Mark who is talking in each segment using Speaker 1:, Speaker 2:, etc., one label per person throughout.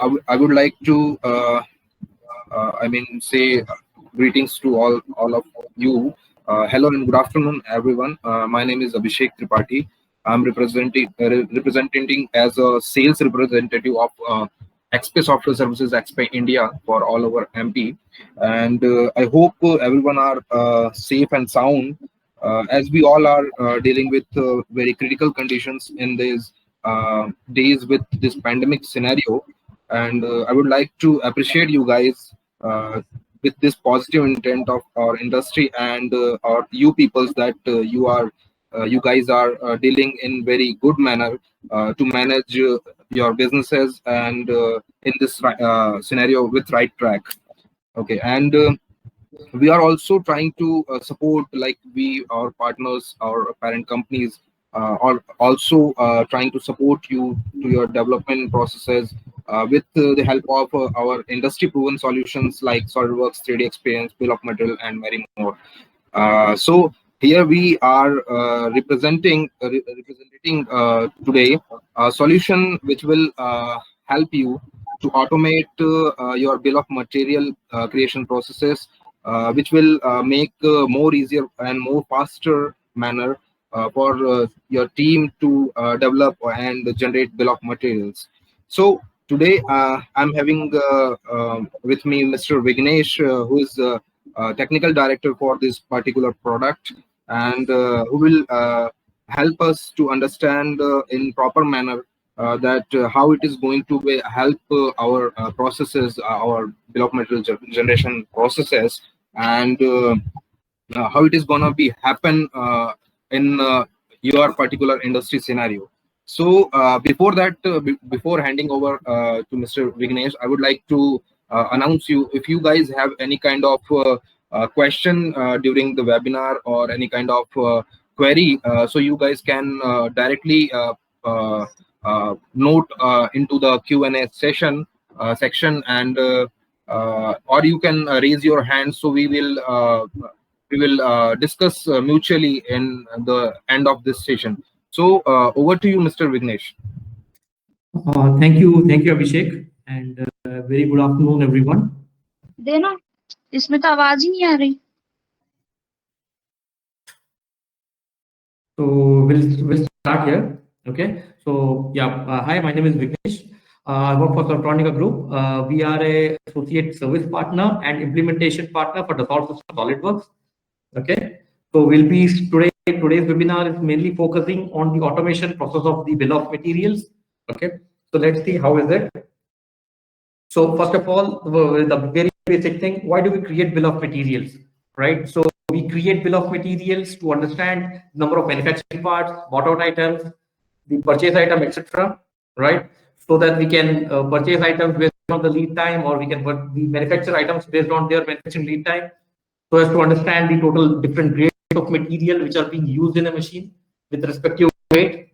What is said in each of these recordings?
Speaker 1: I would like to, say greetings to all of you. Hello and good afternoon, everyone. My name is Abhishek Tripathi. I'm representing as a sales representative of XP Software Services XP India for all over MP, and I hope everyone are safe and sound, as we all are dealing with very critical conditions in these days with this pandemic scenario. And I would like to appreciate you guys with this positive intent of our industry and our you peoples that you guys are dealing in very good manner to manage your businesses and in this scenario with right track. Okay, and we are also trying to support, like we, our partners, our parent companies are also trying to support you to your development processes with the help of our industry proven solutions like SolidWorks, 3D Experience, Bill of Material, and many more. So here we are representing today a solution which will help you to automate your bill of material creation processes, which will make more easier and more faster manner for your team to develop and generate bill of materials. So today I'm having with me Mr. Vignesh, who is technical director for this particular product, and who will help us to understand in proper manner that how it is going to help our processes, our bill of material generation processes, and how it is going to be happen in your particular industry scenario. So before that, before handing over to Mr. Vignesh, I would like to announce you, if you guys have any kind of question during the webinar or any kind of query, so you guys can directly note into the Q&A session section, and or you can raise your hand, so we will discuss mutually in the end of this session. So over to you, Mr. Vignesh.
Speaker 2: Thank you, Abhishek, and very good afternoon, everyone.
Speaker 3: देना इसमें तो आवाज ही नहीं आ रही.
Speaker 2: So we'll start here. Okay. So yeah, hi, my name is Vignesh. I work for Softtronica Group. We are a associate service partner and implementation partner for Dassault Systèmes SolidWorks. Okay. So we'll be today's webinar is mainly focusing on the automation process of the bill of materials. Okay. So let's see how is it. So first of all, the very basic thing, why do we create bill of materials, right? So we create bill of materials to understand number of manufacturing parts, bought out items, the purchase item, etc., right? So that we can purchase items based on the lead time, or we can manufacture items based on their manufacturing lead time, so as to understand the total different grades of material which are being used in a machine with respective weight,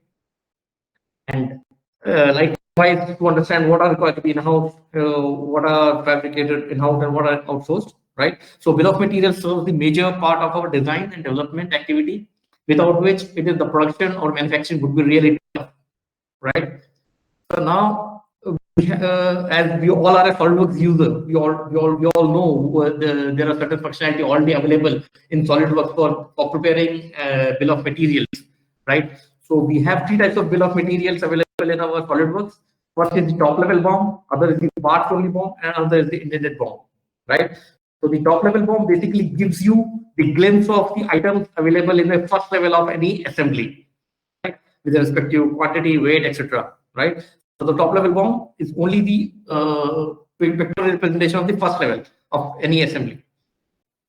Speaker 2: and likewise to understand what are required to be in-house, what are fabricated in-house, and what are outsourced, right? So bill of materials serves the major part of our design and development activity, without which it is the production or manufacturing would be really tough, right? So now, as we all are a SolidWorks user, we all know there are certain functionality already available in SolidWorks for preparing bill of materials, right? So we have three types of bill of materials available in our SolidWorks. First is the top level BOM, other is the parts only BOM, and another is the indented BOM, right? So the top level BOM basically gives you the glimpse of the items available in the first level of any assembly, right? With respect to quantity, weight, etc., right? So the top level BOM is only the vectorial representation of the first level of any assembly.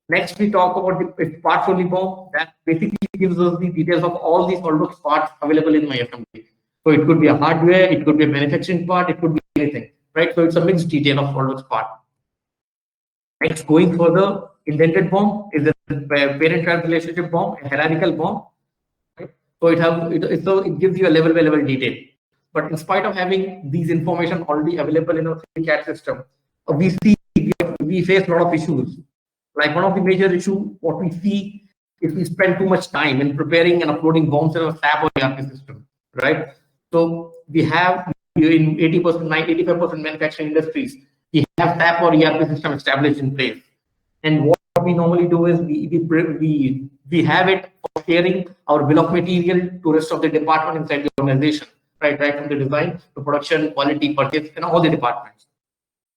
Speaker 2: Next, we talk about the parts only BOM. That basically gives us the details of all the SolidWorks parts available in my assembly. So it could be a hardware, it could be a manufacturing part, it could be anything, right? So it's a mixed detail of SolidWorks part. Next, going further, indented BOM is a parent-child relationship BOM, a hierarchical BOM, right? So it gives you a level by level detail. But in spite of having these information already available in our CAD system, we face a lot of issues. Like one of the major issues, what we see is we spend too much time in preparing and uploading BOMs in our SAP or ERP system, right? So we have in 80%, 85% manufacturing industries, we have SAP or ERP system established in place. And what we normally do is we have it for sharing our bill of material to rest of the department inside the organization, right from the design to production, quality, purchase, and all the departments.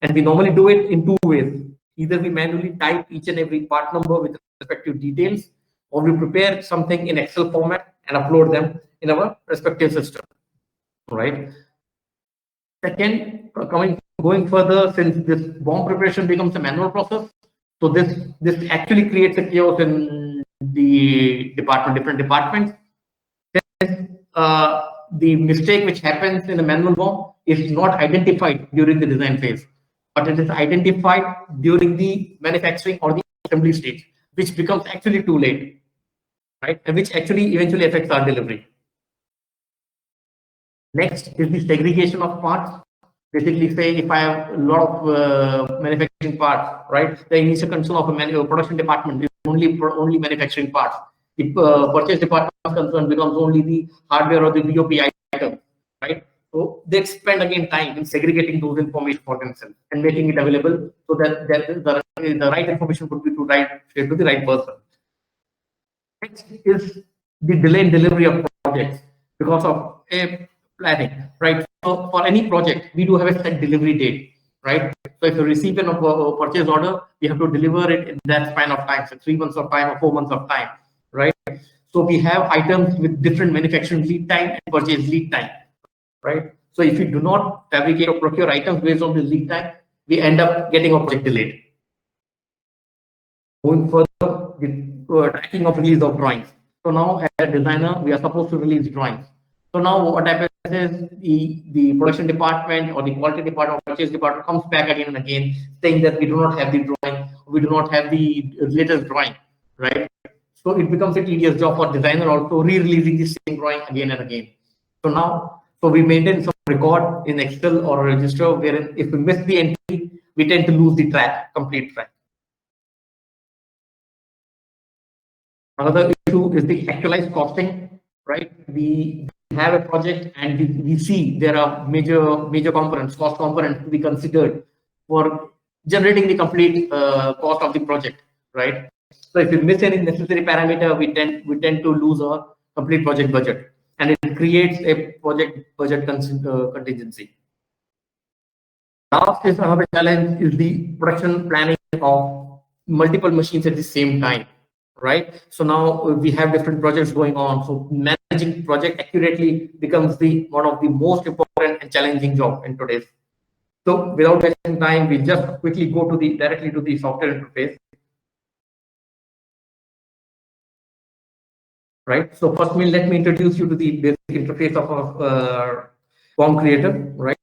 Speaker 2: And we normally do it in two ways. Either we manually type each and every part number with respective details, or we prepare something in Excel format and upload them in our respective system, right? Second, going further, since this BOM preparation becomes a manual process, so this actually creates a chaos in the different departments. Then, the mistake which happens in a manual BOM is not identified during the design phase, but it is identified during the manufacturing or the assembly stage, which becomes actually too late, right? And which actually eventually affects our delivery. Next is the segregation of parts. Basically, say if I have a lot of manufacturing parts, right? The initial concern of a production department is only manufacturing parts. The purchase department concern becomes only the hardware or the BOP item, right? So they spend again time in segregating those information for themselves and making it available so that the right information could be shared to the right person. Next is the delay in delivery of projects because of a planning, right? So for any project, we do have a set delivery date, right? So if you receive a purchase order, we have to deliver it in that span of time, so 3 months of time or 4 months of time, right? So we have items with different manufacturing lead time and purchase lead time, right? So if you do not fabricate or procure items based on the lead time, we end up getting a project delayed. Going further, the tracking of release of drawings. So now as a designer, we are supposed to release drawings. So now what happens is the production department or the quality department or purchase department comes back again and again saying that we do not have the drawing, we do not have the latest drawing, right? So it becomes a tedious job for designer also re-releasing the same drawing again and again. So we maintain some record in Excel or a register wherein if we miss the entry, we tend to lose the complete track. Another issue is the actualized costing, right? We have a project and we see there are major components, cost components to be considered for generating the complete cost of the project, right? So if we miss any necessary parameter, we tend to lose our complete project budget, and it creates a project budget contingency. Last is another challenge is the production planning of multiple machines at the same time, right? So now we have different projects going on. So managing project accurately becomes one of the most important and challenging job in today's. So without wasting time, we just quickly go directly to the software interface. Right. So first, let me introduce you to the basic interface of a BOM creator. Right.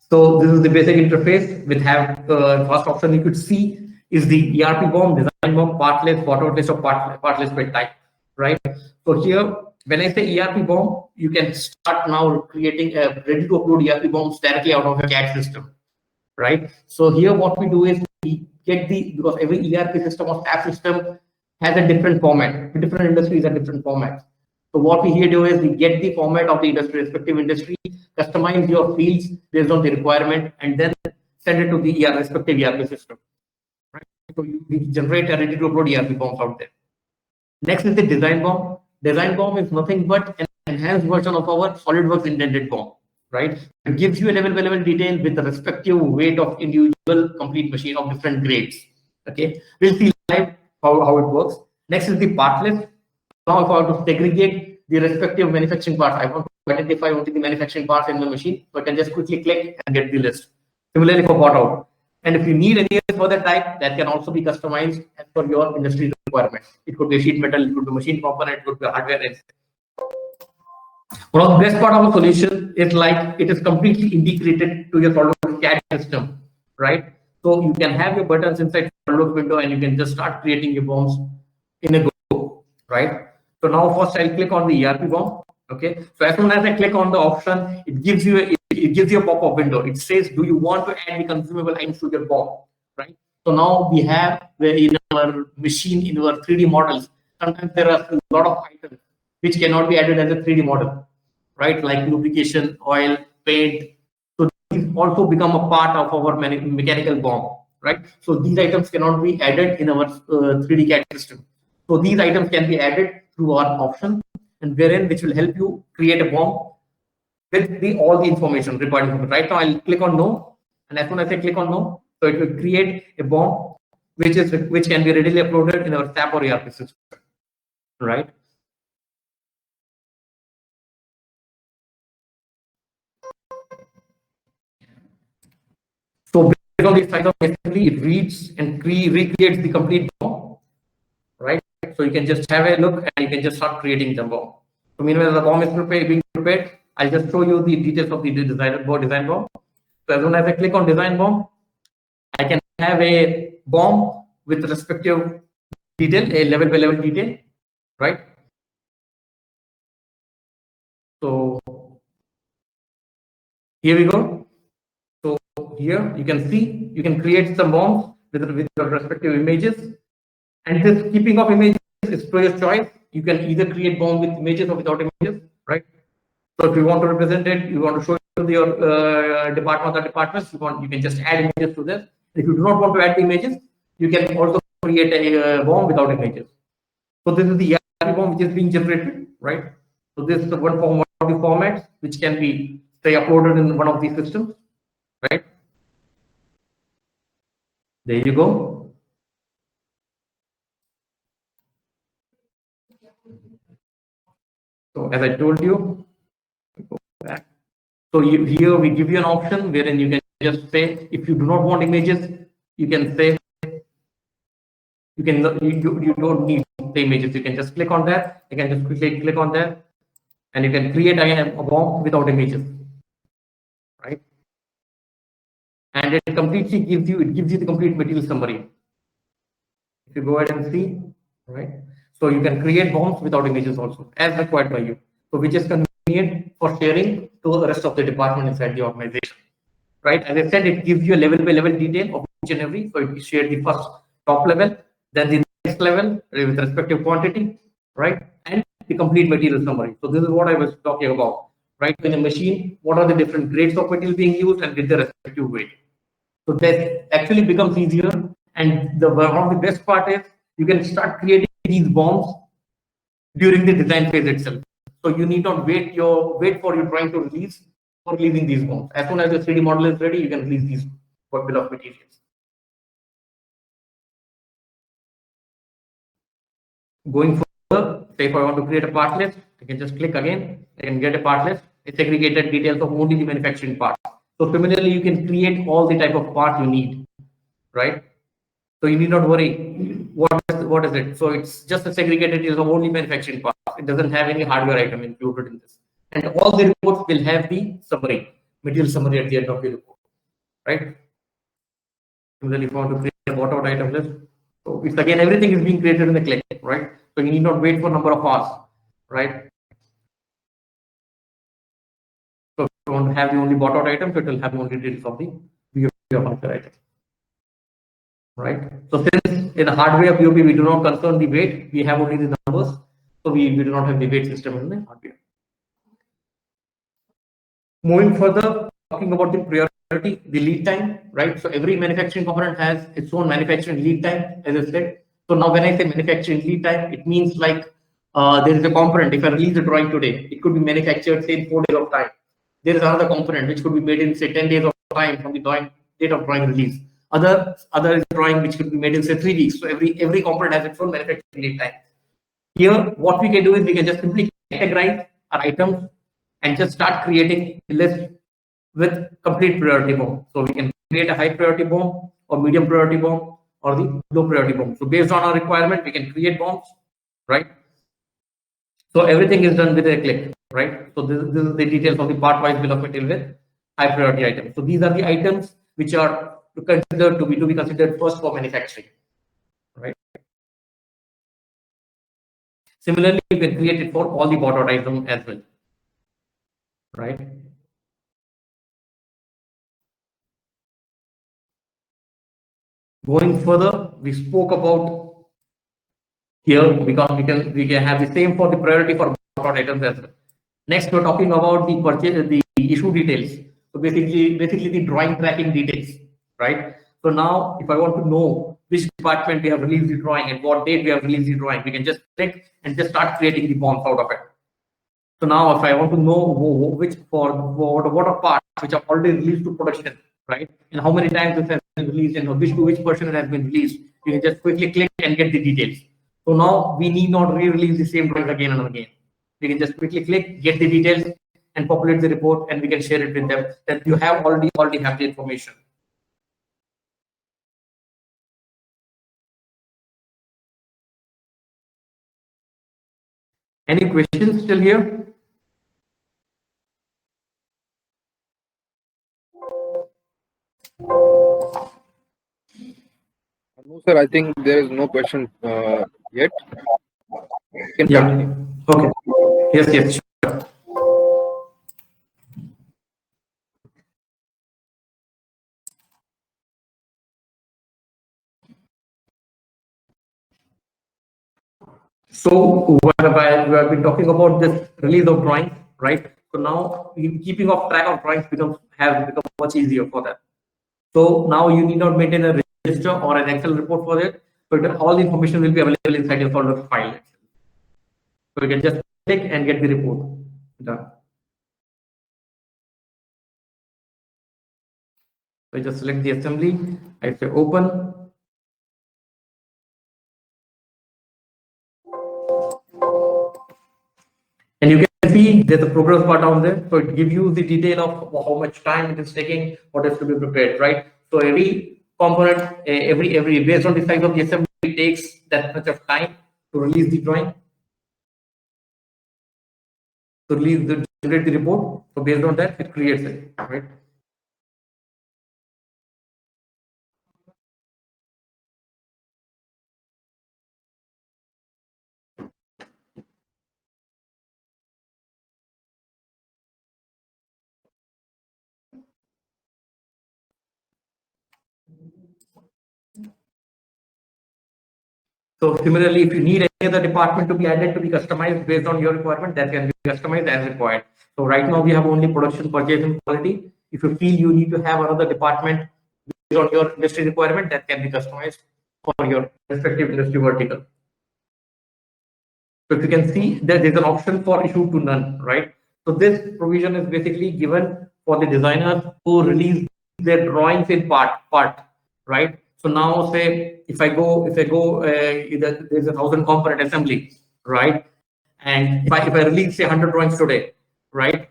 Speaker 2: So this is the basic interface. With first option you could see is the ERP BOM, design BOM, part list, photo list, or part list by type. Right. So here, when I say ERP BOM, you can start now creating a ready to upload ERP BOMs directly out of a CAD system. Right. So here, what we do is we get because every ERP system or SAP system has a different format. Different industries have different formats. So what we here do is we get the format of the respective industry, customize your fields based on the requirement, and then send it to the respective ERP system. Right? So we generate a ready to upload ERP BOMs out there. Next is the design BOM. Design BOM is nothing but an enhanced version of our SolidWorks indented BOM. Right? It gives you a level detail with the respective weight of individual complete machine of different grades. Okay, we'll see live how it works. Next is the part list. Now if I want to segregate the respective manufacturing parts, I want to identify only the manufacturing parts in the machine, so I can just quickly click and get the list. Similarly for bought out. And if you need any further type, that can also be customized as per your industry requirement. It could be sheet metal, it could be machine component, it could be hardware. One of the best part of the solution is like it is completely integrated to your SolidWorks CAD system, right? So you can have your buttons inside SolidWorks window and you can just start creating your BOMs in a go, right? So now first I'll click on the ERP BOM. Okay. So as soon as I click on the option, it gives you a pop-up window. It says, do you want to add the consumable items to your BOM, right? So now we have in our machine, in our 3D models, sometimes there are a lot of items which cannot be added as a 3D model, right? Like lubrication, oil, paint. So these also become a part of our mechanical BOM, right? So these items cannot be added in our 3D CAD system. So these items can be added through our option, and wherein which will help you create a BOM with all the information required. Right now, I'll click on no, and as soon as I click on no, so it will create a BOM which can be readily uploaded in our SAP or ERP system, right? So based on this type of assembly, it reads and recreates the complete BOM, right? So you can just have a look and you can just start creating the BOM. So meanwhile, the BOM is being prepared, I'll just show you the details of the design BOM. So as soon as I click on design BOM, I can have a BOM with respective detail, a level by level detail, right? So here we go. So here you can see, you can create some BOMs with your respective images, and this keeping of images is to your choice. You can either create BOM with images or without images, right? So if you want to represent it, you want to show it to your department or departments, you can just add images to this. If you do not want to add the images, you can also create a BOM without images. So this is the ERP BOM which is being generated, right? So this is the one of the formats which can be, say, uploaded in one of these systems, right? There you go. So as I told you, go back. So here we give you an option wherein you can just say, if you do not want images, you can say, you don't need the images. You can just click on that. You can just quickly click on that, and you can create again a BOM without images, right? And it completely gives you the complete material summary. If you go ahead and see, right? So you can create BOMs without images also, as required by you. So which is convenient for sharing to the rest of the department inside the organization, right? As I said, it gives you a level by level detail of each and every. So it shared the first top level, then the next level with respective quantity, right? And the complete material summary. So this is what I was talking about, right? In a machine, what are the different grades of material being used and with the respective weight. So that actually becomes easier. And one of the best part is you can start creating these BOMs during the design phase itself. So you need not wait for your drawing to release for releasing these BOMs. As soon as the 3D model is ready, you can release these bill of materials. Going further, say if I want to create a part list, I can just click again. I can get a part list. It's segregated details of only the manufacturing part. So similarly, you can create all the type of parts you need, right? So you need not worry. What is it? So it's just a segregated details of only manufacturing parts. It doesn't have any hardware item included in this. And all the reports will have the summary, material summary at the end of the report, right? Similarly, if you want to create a bought out item list, so it's again everything is being created in the click, right? So you need not wait for number of hours, right? So if you want to have the only bought out items, it will have only details of the BOP item, right? So since in the hardware BOP we do not concern the weight, we have only the numbers, so we do not have the weight system in the hardware. Moving further, talking about the priority, the lead time, right? So every manufacturing component has its own manufacturing lead time, as I said. So now when I say manufacturing lead time, it means like there is a component. If I release the drawing today, it could be manufactured say in 4 days of time. There is another component which could be made in say 10 days of time from the date of drawing release. Other drawing which could be made in say 3 weeks. So every component has its own manufacturing lead time. Here, what we can do is we can just simply categorize our items and just start creating a list with complete priority BOM. So we can create a high priority BOM or medium priority BOM or the low priority BOM. So based on our requirement, we can create BOMs, right? So everything is done with a click, right? So this is the details of the part-wise bill of material with high priority items. So these are the items which are to be considered first for manufacturing, right? Similarly, you can create it for all the bought out items as well, right? Going further, we spoke about here because we can have the same for the priority for bought out items as well. Next, we're talking about the purchase, the issue details. So basically the drawing tracking details, right? So now, if I want to know which department we have released the drawing and what date we have released the drawing, we can just click and just start creating the bonds out of it. So now, if I want to know which for what are parts which are already released to production, right? And how many times it has been released and which person it has been released, you can just quickly click and get the details. So now we need not re-release the same drawings again and again. We can just quickly click, get the details, and populate the report, and we can share it with them that you have already have the information. Any questions still here?
Speaker 1: No, sir, I think there is no question yet. You can
Speaker 2: Yeah.
Speaker 1: continue.
Speaker 2: Okay. Yes. Sure. So we have been talking about this release of drawings, right? So now keeping of track of drawings has become much easier for that. So now you need not maintain a register or an Excel report for it, but all the information will be available inside your folder file. So you can just click and get the report done. So I just select the assembly, I say open. And you can see there's a progress bar down there. So it gives you the detail of how much time it is taking, what is to be prepared, right? So every component, every based on the size of the assembly, it takes that much of time to release the drawing, to generate the report. So based on that, it creates it, right? So similarly, if you need any other department to be added to be customized based on your requirement, that can be customized as required. So right now we have only production, purchase, and quality. If you feel you need to have another department based on your industry requirement, that can be customized for your respective industry vertical. So if you can see, there is an option for issue to none, right? So this provision is basically given for the designers who release their drawings in part, right? So now say if I go, there's 1,000 component assembly, right? And if I release say 100 drawings today, right?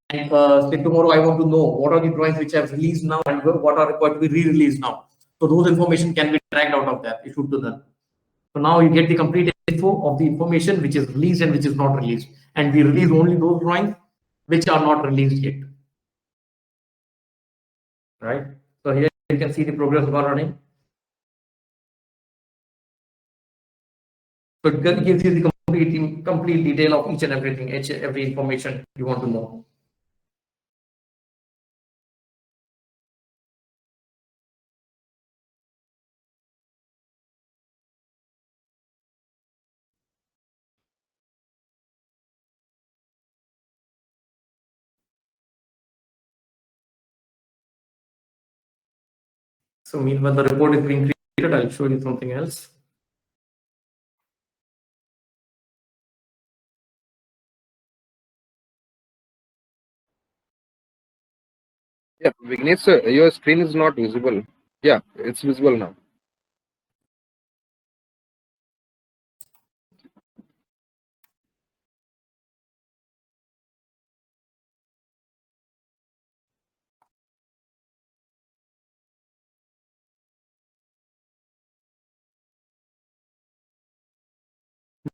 Speaker 2: And say tomorrow I want to know what are the drawings which I've released now and what are required to be re-released now. So those information can be dragged out of that issue to none. So now you get the complete info of the information which is released and which is not released. And we release only those drawings which are not released yet. Right? So here you can see the progress bar running. So it gives you the complete detail of each and everything, every information you want to know. So meanwhile the report is being created, I'll show you something else.
Speaker 1: Yeah, Vignesh, sir, your screen is not visible. Yeah, it's visible now.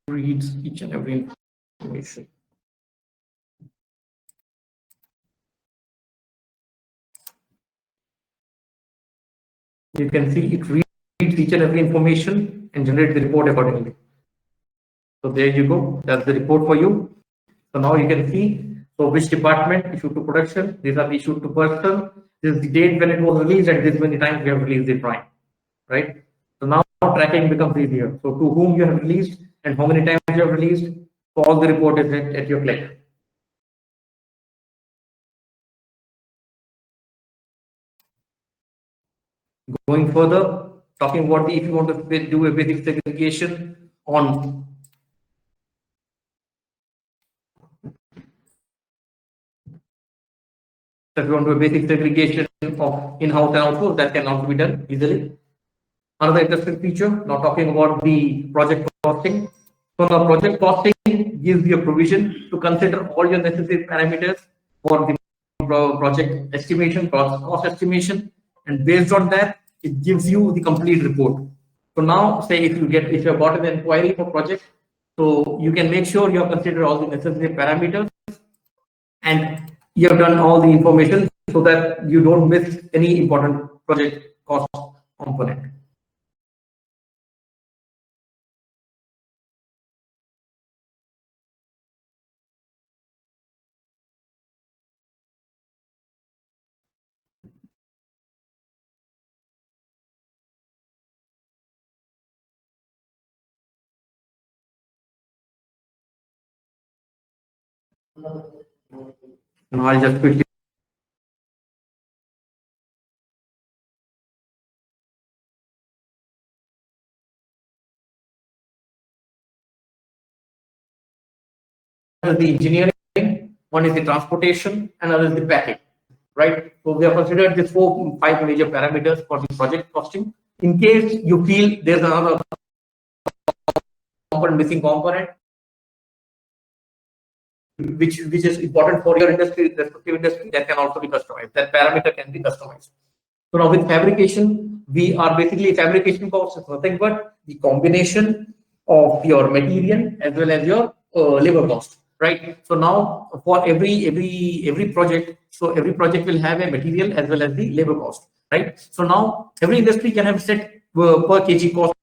Speaker 2: Reads each and every information. You can see it reads each and every information and generates the report accordingly. So there you go. That's the report for you. So now you can see, so which department issued to production, these are the issued to person, this is the date when it was released, and this is many times we have released the drawing, right? So now tracking becomes easier. So to whom you have released and how many times you have released, so all the report is at your click. Going further, talking about if you want to do a basic segregation on if you want to do a basic segregation of in-house and outsource, that can also be done easily. Another interesting feature, now talking about the project costing. So the project costing gives you a provision to consider all your necessary parameters for the project estimation, cost estimation, and based on that, it gives you the complete report. So now, say if you have got an inquiry for project, so you can make sure you have considered all the necessary parameters and you have done all the information so that you don't miss any important project cost component. Now I'll just quickly the engineering, one is the transportation, another is the packing, right? So we have considered these five major parameters for the project costing. In case you feel there's another missing component, which is important for your industry, respective industry, that can also be customized. That parameter can be customized. So now with fabrication, we are basically fabrication cost is nothing but the combination of your material as well as your labor cost, right? So now for every project, so every project will have a material as well as the labor cost, right? So now every industry can have set per kg cost.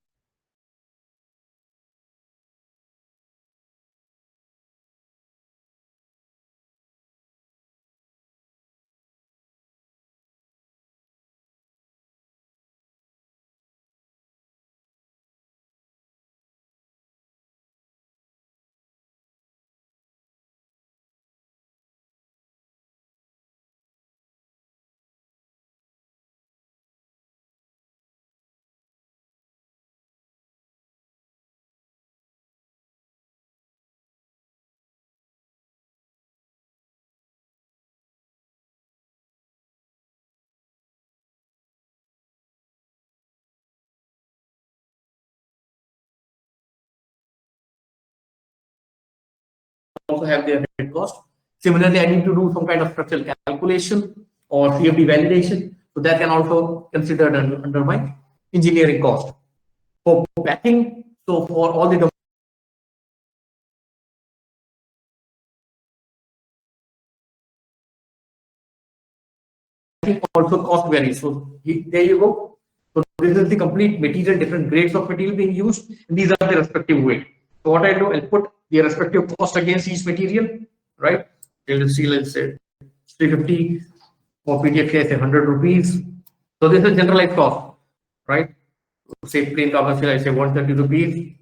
Speaker 2: Also have their head cost. Similarly, I need to do some kind of structural calculation or CFD validation. So that can also considered under my engineering cost. For packing, so for all the also cost varies. So there you go. So this is the complete material, different grades of material being used. And these are the respective weight. So what I do, I'll put the respective cost against each material, right? Stainless steel, let's say 350, or PTFE, I say 100 rupees. So this is generalized cost, right? Say plain carbon steel, I say 130 rupees,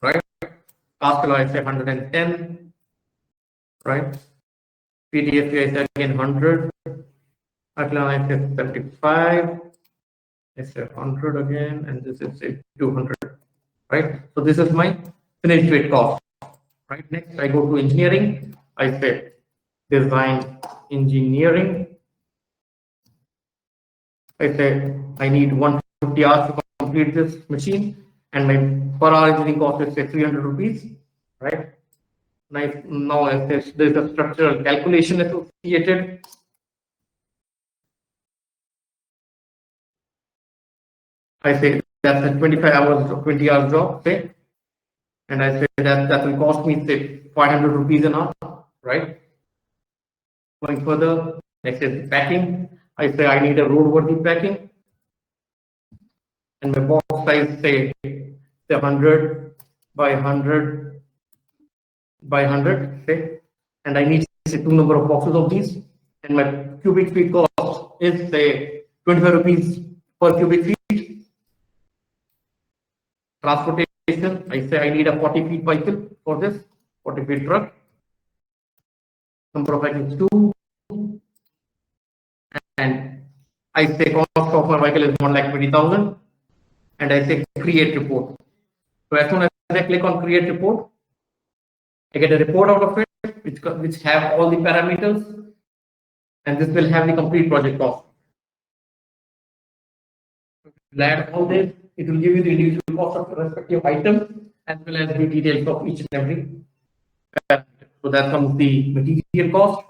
Speaker 2: right? Cast alloy, I say 110, right? PTFE, I say again 100. Atlan, I say 75. I say 100 again, and this is say 200, right? So this is my finished weight cost, right? Next, I go to engineering. I say design engineering. I say I need 150 hours to complete this machine, and my per hour engineering cost is say 300 rupees, right? Now I say there's a structural calculation associated. I say that's a 25 hours or 20 hours job, say, and I say that will cost me say 500 rupees an hour, right? Going further, next is packing. I say I need a roadworthy packing, and my box size say 100 by 100 by 100, say, and I need say 2 number of boxes of these, and my cubic feet cost is say 25 rupees per cubic feet. Transportation, I say I need a 40 feet vehicle for this, 40 feet truck. Number of items 2, and I say cost of my vehicle is 1,20,000, and I say create report. So as soon as I click on create report, I get a report out of it, which have all the parameters, and this will have the complete project cost. Add all this, it will give you the individual cost of the respective item as well as the details of each and every. So that comes the material cost,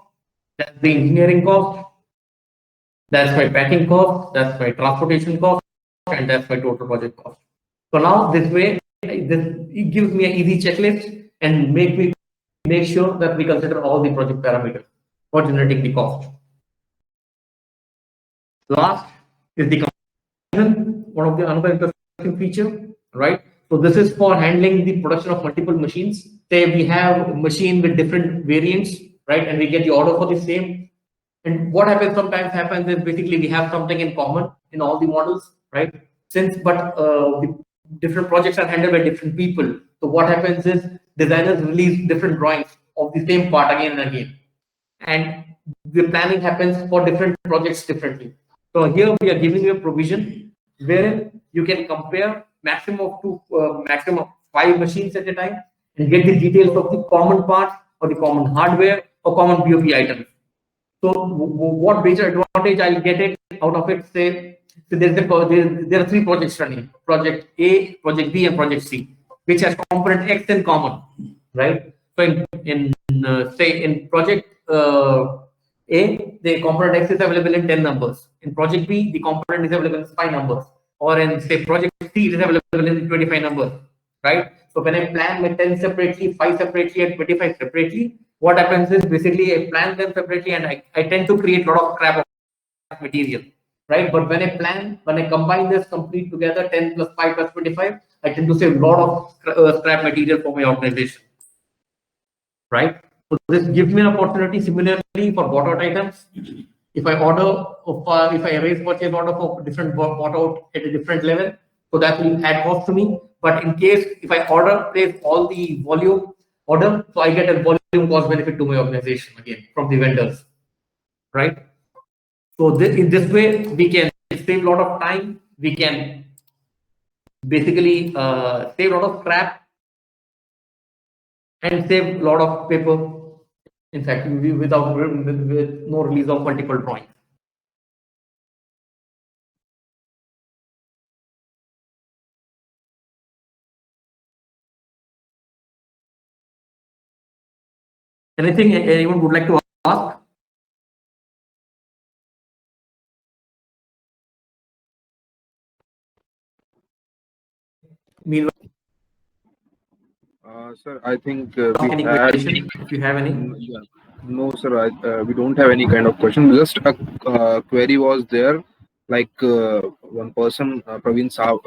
Speaker 2: that's the engineering cost, that's my packing cost, that's my transportation cost, and that's my total project cost. So now this way, it gives me an easy checklist and make sure that we consider all the project parameters for generating the cost. Last is the comparison, one of the another interesting feature, right? So this is for handling the production of multiple machines. Say we have a machine with different variants, right? And we get the order for the same. And what happens sometimes happens is basically we have something in common in all the models, right? But the different projects are handled by different people. So what happens is designers release different drawings of the same part again and again. And the planning happens for different projects differently. So here we are giving you a provision wherein you can compare maximum of 5 machines at a time and get the details of the common parts or the common hardware or common BOP items. So what major advantage I'll get it out of it? Say there are 3 projects running: project A, project B, and project C, which has component X in common, right? So in project A, the component X is available in 10 numbers. In project B, the component is available in 5 numbers. Or in say project C, it is available in 25 numbers, right? So when I plan my 10 separately, 5 separately, and 25 separately, what happens is basically I plan them separately and I tend to create a lot of scrap of material, right? But when I combine this complete together, 10 plus 5 plus 25, I tend to save a lot of scrap material for my organization, right? So this gives me an opportunity. Similarly, for bought out items, if I raise purchase order for different bought out at a different level, so that will add cost to me. But in case if I place all the volume order, so I get a volume cost benefit to my organization again from the vendors, right? So in this way, we can save a lot of time. We can basically save a lot of scrap and save a lot of paper. In fact, with no release of multiple drawings. Anything anyone would like to ask? Meanwhile,
Speaker 1: Sir, I think
Speaker 2: ask
Speaker 1: we
Speaker 2: any
Speaker 1: had.
Speaker 2: question if you have any.
Speaker 1: Yeah. No, sir, we don't have any kind of question. Just a query was there. Like one person, Praveen Sable,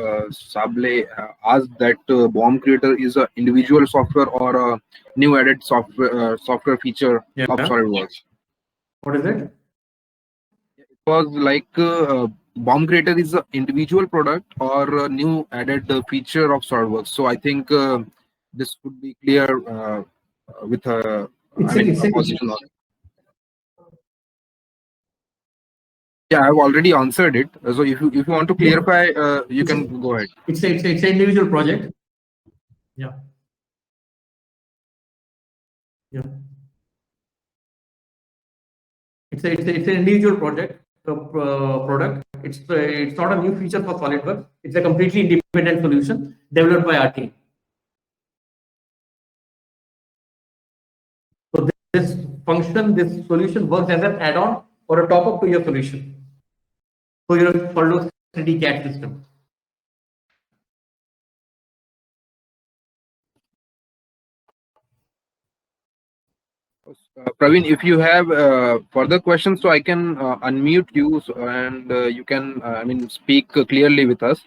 Speaker 1: asked that Bomb Creator is a individual software or a new added software feature
Speaker 2: Yeah.
Speaker 1: of SolidWorks.
Speaker 2: What is it?
Speaker 1: It was like Bomb Creator is an individual product or a new added feature of SolidWorks. So I think this could be clear with a position on it. Yeah, I've already answered it. So if you want to clarify, you can go ahead.
Speaker 2: It's an individual project. Yeah. Yeah. It's an individual project. Product. It's not a new feature for SolidWorks. It's a completely independent solution developed by our team. So this solution works as an add-on or a top-up to your solution. So your SolidWorks 3D CAD system.
Speaker 1: Praveen, if you have further questions, so I can unmute you and you can, speak clearly with us.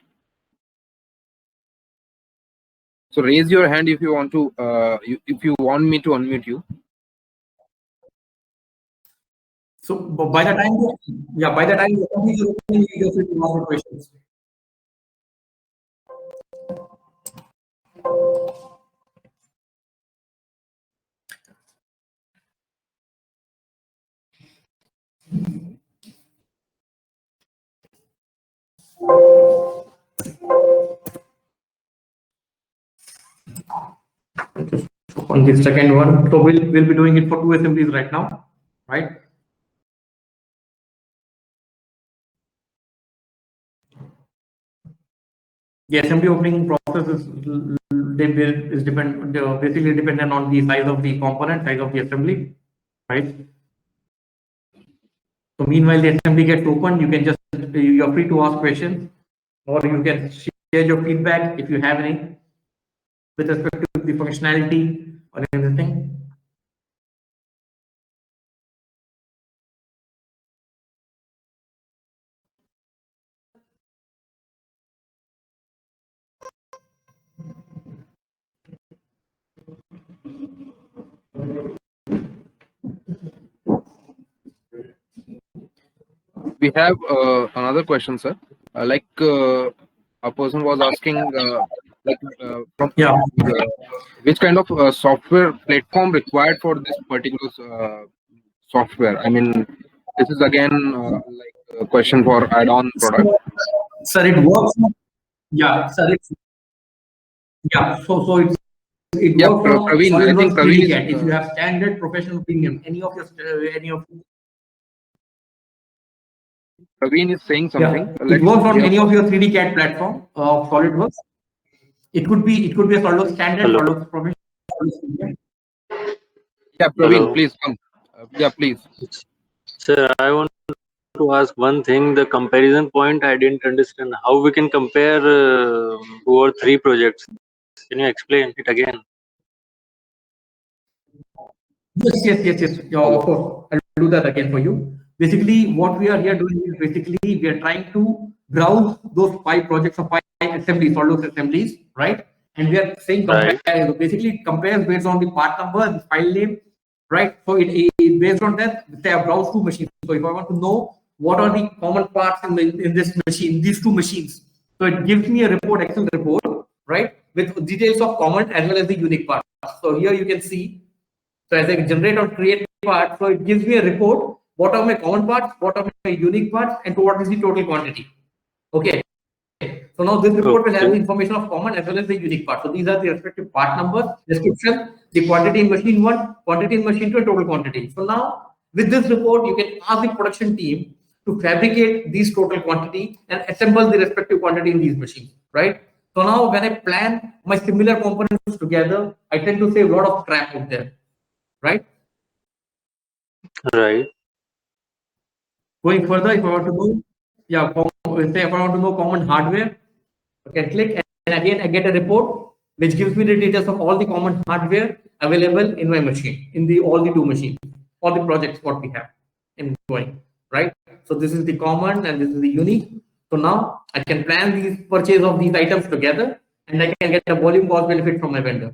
Speaker 1: So raise your hand if you want to, if you want me to unmute you.
Speaker 2: So by the time you complete your opening, you get to ask questions. On the second one, so we'll be doing it for 2 assemblies right now, right? The assembly opening process is basically dependent on the size of the component, size of the assembly, right? So meanwhile the assembly gets opened, you can just you're free to ask questions, or you can share your feedback if you have any with respect to the functionality or anything.
Speaker 1: We have another question, sir. A person was asking, from
Speaker 2: Yeah.
Speaker 1: which kind of software platform required for this particular software? I mean, this is again like a question for add-on product.
Speaker 2: Sir, it works. Yeah, sir. Yeah. So it
Speaker 1: Yeah,
Speaker 2: works from
Speaker 1: Praveen. I think
Speaker 2: SolidWorks
Speaker 1: Praveen
Speaker 2: 3D
Speaker 1: is.
Speaker 2: CAD. If you have standard professional premium, any of
Speaker 1: Praveen is saying something.
Speaker 2: it works on any of your 3D CAD platform of SolidWorks. It could be a SolidWorks standard,
Speaker 4: Hello.
Speaker 2: SolidWorks professional.
Speaker 1: Yeah, Praveen,
Speaker 4: Hello.
Speaker 1: please come. Yeah, please.
Speaker 4: Sir, I want to ask one thing. The comparison point I didn't understand. How we can compare 2 or 3 projects? Can you explain it again?
Speaker 2: Yes. Yeah, of course. I'll do that again for you. Basically, what we are here doing is basically we are trying to browse those 5 projects of 5 assemblies, SolidWorks assemblies, right? And we are saying compare.
Speaker 4: Right.
Speaker 2: Basically, it compares based on the part number, the file name, right? So it based on that, say I browse 2 machines. So if I want to know what are the common parts in this machine, these 2 machines, so it gives me a report, Excel report, right, with details of common as well as the unique parts. So here you can see. So as I generate or create parts, so it gives me a report. What are my common parts? What are my unique parts? And what is the total quantity? Okay. So now this report will have the information of common as well as the unique part. So these are the respective part numbers, description, the quantity in machine 1, quantity in machine 2, and total quantity. So now with this report, you can ask the production team to fabricate these total quantity and assemble the respective quantity in these machines, right? So now when I plan my similar components together, I tend to save a lot of scrap out there, right?
Speaker 4: Right.
Speaker 2: Going further, if I want to know, yeah, say if I want to know common hardware, I can click and again I get a report which gives me the details of all the common hardware available in my machine, in the all the 2 machines, all the projects what we have in going, right? So this is the common and this is the unique. So now I can plan these purchase of these items together and I can get a volume cost benefit from my vendor,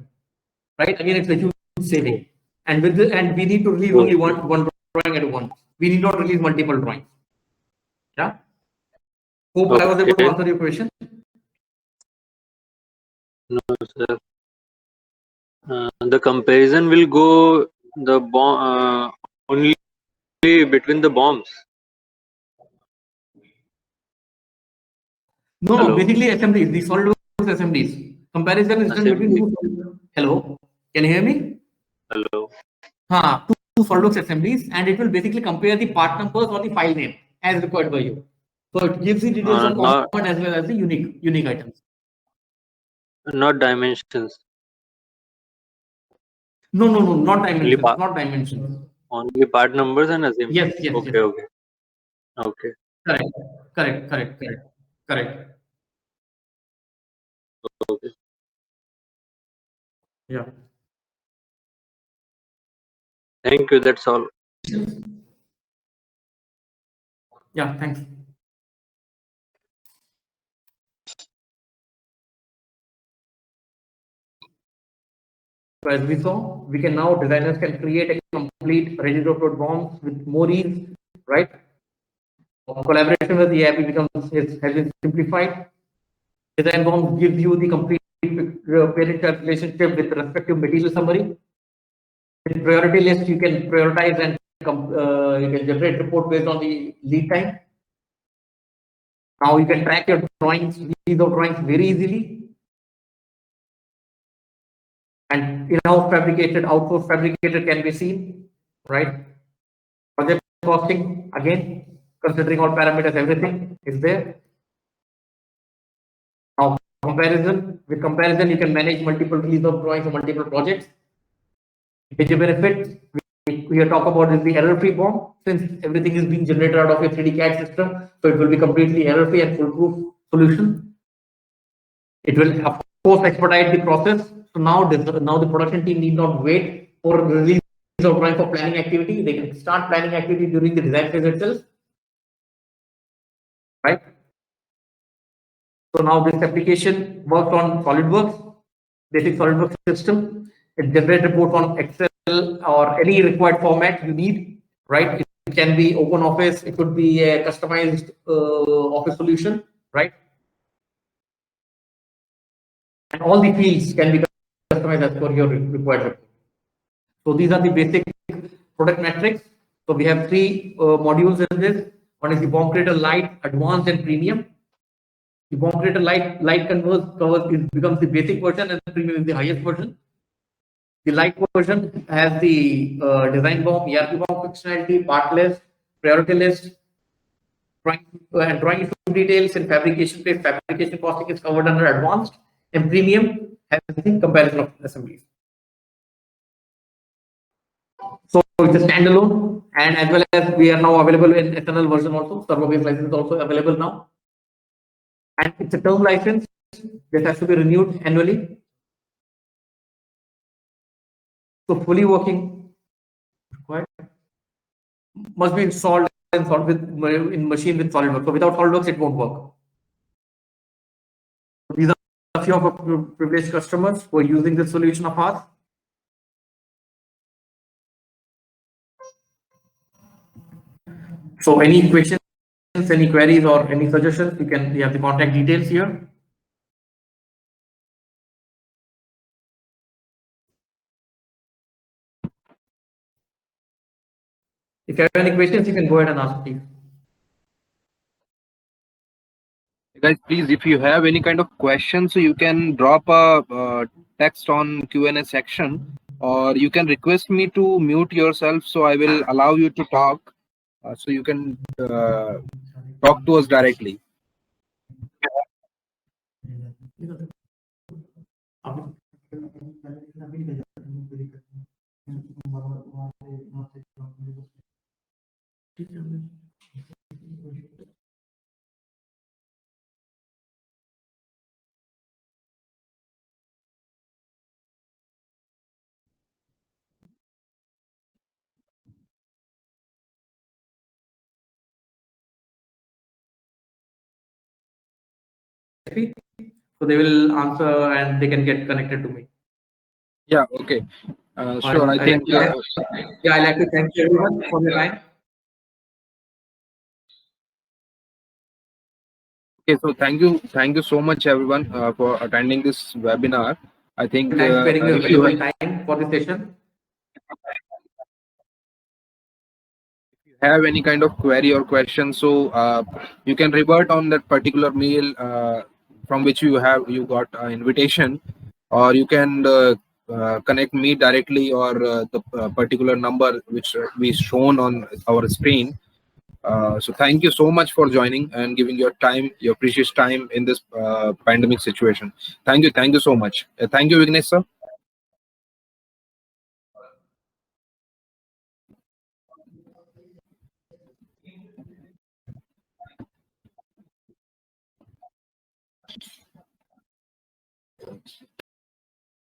Speaker 2: right? Again, it's a huge saving. And with this, and we need to release only one drawing at once. We need not release multiple drawings. Yeah. Hope I was able to answer your question.
Speaker 4: No, sir. The comparison will go the only between the bombs.
Speaker 2: No,
Speaker 4: Hello.
Speaker 2: basically assemblies, the SolidWorks assemblies. Comparison is done between 2. Hello, can you hear me?
Speaker 4: Hello.
Speaker 2: Two SolidWorks assemblies, and it will basically compare the part numbers or the file name as required by you. So it gives the details of common as well as the unique items.
Speaker 4: Not dimensions.
Speaker 2: No, not dimensions. Not dimensions.
Speaker 4: Only part numbers and assemblies.
Speaker 2: Yes.
Speaker 4: Okay.
Speaker 2: Correct.
Speaker 4: Okay.
Speaker 2: Yeah.
Speaker 4: Thank you. That's all.
Speaker 2: Yeah, thanks. So as we saw, we can now, designers can create a complete ready-to-upload bombs with more ease, right? Collaboration with the EIP has been simplified. Design bombs gives you the complete parent relationship with respective material summary. With priority list, you can prioritize and you can generate report based on the lead time. Now you can track your drawings, these are drawings very easily. And in-house fabricated, outsourced fabricated can be seen, right? Project costing, again, considering all parameters, everything is there. Now comparison, with comparison, you can manage multiple release of drawings or multiple projects. Major benefits, we are talking about is the error-free BOM, since everything is being generated out of your 3D CAD system, so it will be completely error-free and foolproof solution. It will, of course, expedite the process. So now the production team need not wait for release of drawing for planning activity. They can start planning activity during the design phase itself, right? So now this application works on SolidWorks, basic SolidWorks system. It generates reports on Excel or any required format you need, right? It can be OpenOffice, it could be a customized Office solution, right? And all the fields can be customized as per your required report. So these are the basic product metrics. So we have three modules in this. One is the BOM Creator Lite, Advanced, and Premium. The BOM Creator Lite becomes the basic version, and the Premium is the highest version. The Lite version has the design BOM, ERP BOM functionality, part list, priority list, drawing details, and fabrication phase. Fabrication costing is covered under Advanced, and Premium has the comparison of assemblies. So it's a standalone, and as well as we are now available in external version also. Server-based license is also available now, and it's a term license. This has to be renewed annually. So fully working, must be installed and solved with in machine with SolidWorks. So without SolidWorks, it won't work. So these are a few of our privileged customers who are using this solution of ours. So any questions, any queries, or any suggestions, you have the contact details here. If you have any questions, you can go ahead and ask, please.
Speaker 1: Guys, please, if you have any kind of questions, you can drop a text on Q&A section, or you can request me to mute yourself, so I will allow you to talk, so you can talk to us directly.
Speaker 2: So they will answer and they can get connected to me.
Speaker 1: Yeah, okay. Sure, I think.
Speaker 2: Yeah, I'd like to thank you everyone for your time.
Speaker 1: Okay, so thank you so much everyone for attending this webinar. I think
Speaker 2: Thanks for sparing your
Speaker 1: if you
Speaker 2: valuable time for this session.
Speaker 1: have any kind of query or question, so you can revert on that particular mail from which you got an invitation, or you can connect me directly, or the particular number which we shown on our screen. So thank you so much for joining and giving your time, your precious time in this pandemic situation. Thank you so much. Thank you, Vignesh sir.